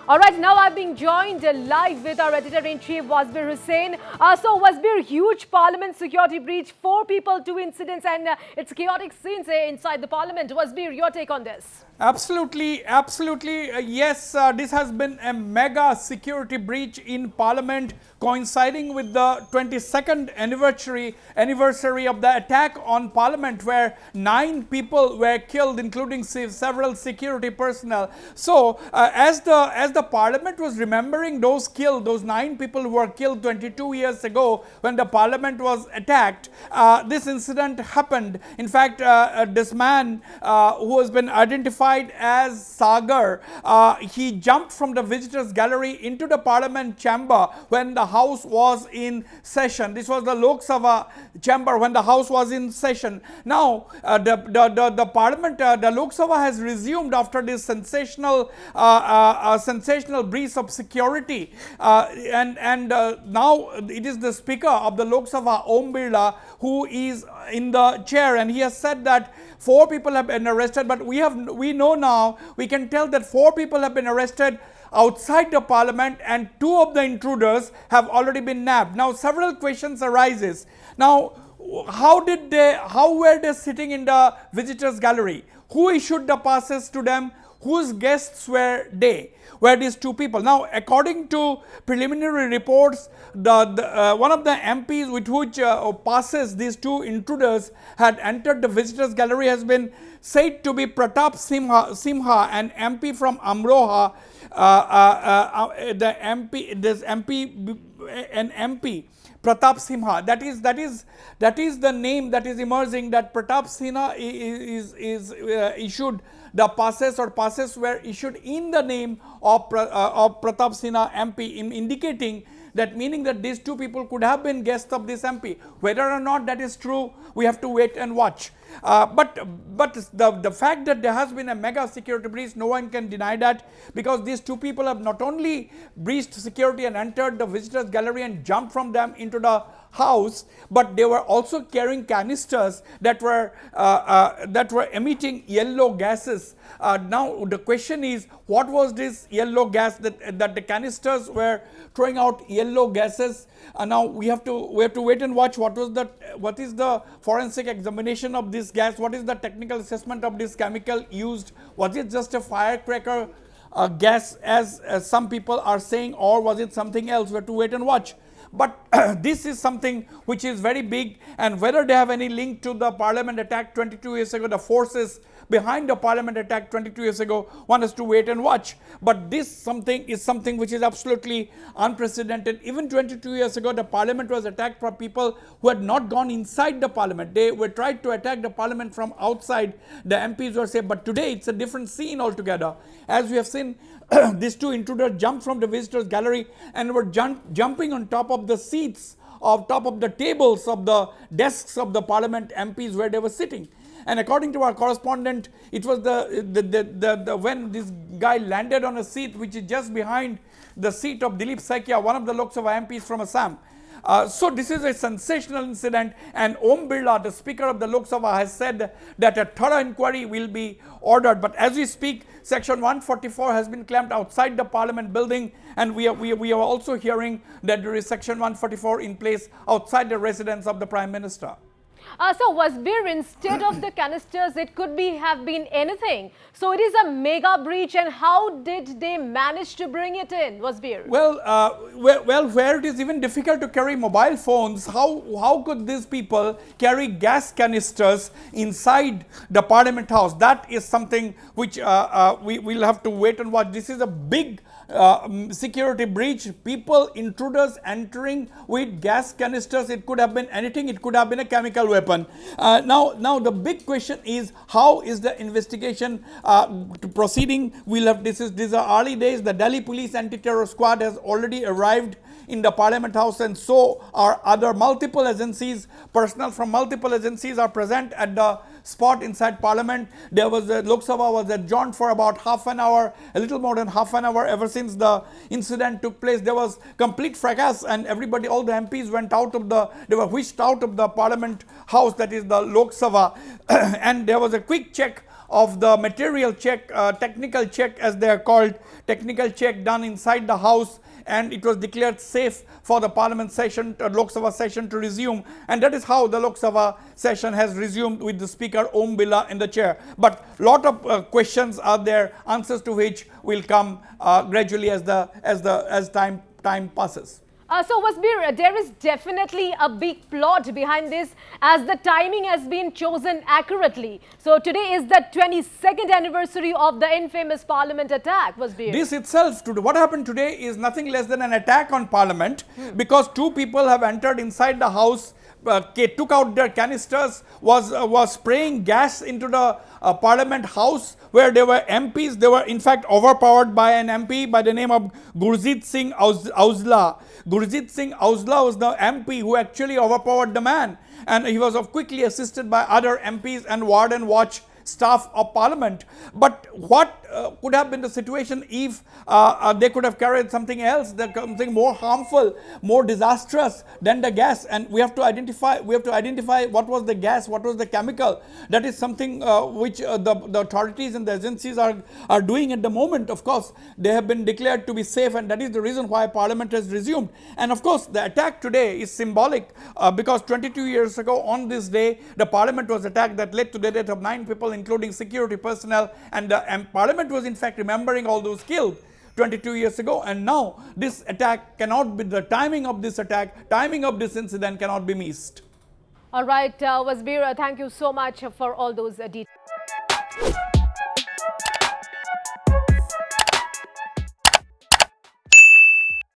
All right, now I'm being joined live with our editor-in-chief, 𝗪𝗓𝗪𝗓. So, 𝗪𝗓𝗪, huge parliament security breach, 4 people, 2 incidents, and it's chaotic scenes inside the parliament. 𝗪𝗓𝗪, your take on this? Absolutely, absolutely. Yes, this has been a mega security breach in Parliament, coinciding with the 22nd anniversary of the attack on Parliament, where 9 people were killed, including several security personnel. So, as the Parliament was remembering those killed, those 9 people who were killed 22 years ago when the Parliament was attacked, this incident happened. In fact, this man who has been identified as Sagar, he jumped from the visitors gallery into the Parliament chamber when the House was in session. This was the Lok Sabha chamber when the House was in session. Now, the Parliament, the Lok Sabha has resumed after this sensational breach of security, and now it is the Speaker of the Lok Sabha, Om Birla, who is in the chair, and he has said that 4 people have been arrested, but we know now, we can tell that 4 people have been arrested outside the Parliament, and 2 of the intruders have already been nabbed. Now, several questions arises. Now, how were they sitting in the visitors gallery? Who issued the passes to them? Whose guests were they? Were these 2 people? Now, according to preliminary reports, one of the MPs with which passes these 2 intruders had entered the visitors gallery has been said to be 𝗡𝗢𝗥𝗧𝗛, an MP from Amroha. An MP, 𝗡𝗢𝗥𝗧𝗛. That is the name that is emerging, that 𝗡𝗢𝗥𝗧𝗛 is issued. The passes were issued in the name of 𝗡𝗢𝗥𝗧𝗛 MP, indicating that, meaning that these 2 people could have been guests of this MP. Whether or not that is true, we have to wait and watch. But the fact that there has been a mega security breach, no one can deny that, because these 2 people have not only breached security and entered the visitors gallery and jumped from them into the house, but they were also carrying canisters that were emitting yellow gases. Now the question is, what was this yellow gas that the canisters were throwing out yellow gases? Now we have to wait and watch what is the forensic examination of this gas, what is the technical assessment of this chemical used. Was it just a firecracker gas, as some people are saying, or was it something else? We have to wait and watch. But this is something which is very big, and whether they have any link to the Parliament attack 22 years ago, the forces behind the Parliament attack 22 years ago, one has to wait and watch. But this is something which is absolutely unprecedented. Even 22 years ago, the Parliament was attacked by people who had not gone inside the Parliament. They were tried to attack the Parliament from outside. The MPs were safe, but today it's a different scene altogether. As we have seen, these 2 intruders jumped from the visitors gallery and were jumping on top of the seats, on top of the tables of the desks of the Parliament MPs where they were sitting. And according to our correspondent, it was when this guy landed on a seat which is just behind the seat of Dilip Saikia, one of the Lok Sabha MPs from Assam. So this is a sensational incident, and Om Birla, the Speaker of the Lok Sabha, has said that a thorough inquiry will be ordered. But as we speak, Section 144 has been clamped outside the Parliament building, and we are also hearing that there is Section 144 in place outside the residence of the Prime Minister. So 𝗪𝗧𝗪, instead of the canisters, it could have been anything. So it is a mega breach, and how did they manage to bring it in, 𝗪𝗧𝗪? Well, where it is even difficult to carry mobile phones, how could these people carry gas canisters inside the Parliament House? That is something which we will have to wait and watch. This is a big security breach. Intruders entering with gas canisters. It could have been anything. It could have been a chemical weapon. Now the big question is, how is the investigation proceeding? These are early days. The Delhi Police Anti-Terror Squad has already arrived in the Parliament House, and so are other multiple agencies. Personnel from multiple agencies are present at the spot inside Parliament. There was the Lok Sabha was adjourned for about half an hour, a little more than half an hour. Ever since the incident took place, there was complete fracas, and all the MPs they were whisked out of the Parliament House, that is the Lok Sabha, and there was a quick check of the material check, technical check as they are called, technical check done inside the house, and it was declared safe for the parliament session, Lok Sabha session to resume, and that is how the Lok Sabha session has resumed with the Speaker Om Birla in the chair. But lot of questions are there, answers to which will come gradually as time passes. So Wasbir, there is definitely a big plot behind this, as the timing has been chosen accurately. So today is the 22nd anniversary of the infamous Parliament attack, Wasbir. This itself, what happened today is nothing less than an attack on Parliament, because two people have entered inside the house, took out their canisters, was spraying gas into the Parliament house, where there were MPs. They were in fact overpowered by an MP by the name of Gurjit Singh Auzla. Gurjit Singh Auzla was the MP who actually overpowered the man, and he was quickly assisted by other MPs and ward and watch staff of Parliament. But what could have been the situation if they could have carried something else, something more harmful, more disastrous than the gas? And we have to identify what was the gas, what was the chemical. That is something which the authorities and the agencies are doing at the moment. Of course, they have been declared to be safe, and that is the reason why Parliament has resumed. And of course, the attack today is symbolic, because 22 years ago on this day, the Parliament was attacked, that led to the death of 9 people, including security personnel, and Parliament was in fact remembering all those killed 22 years ago. And now this attack cannot be, the timing of this attack, timing of this incident cannot be missed. All right, Wasbir, thank you so much for all those details.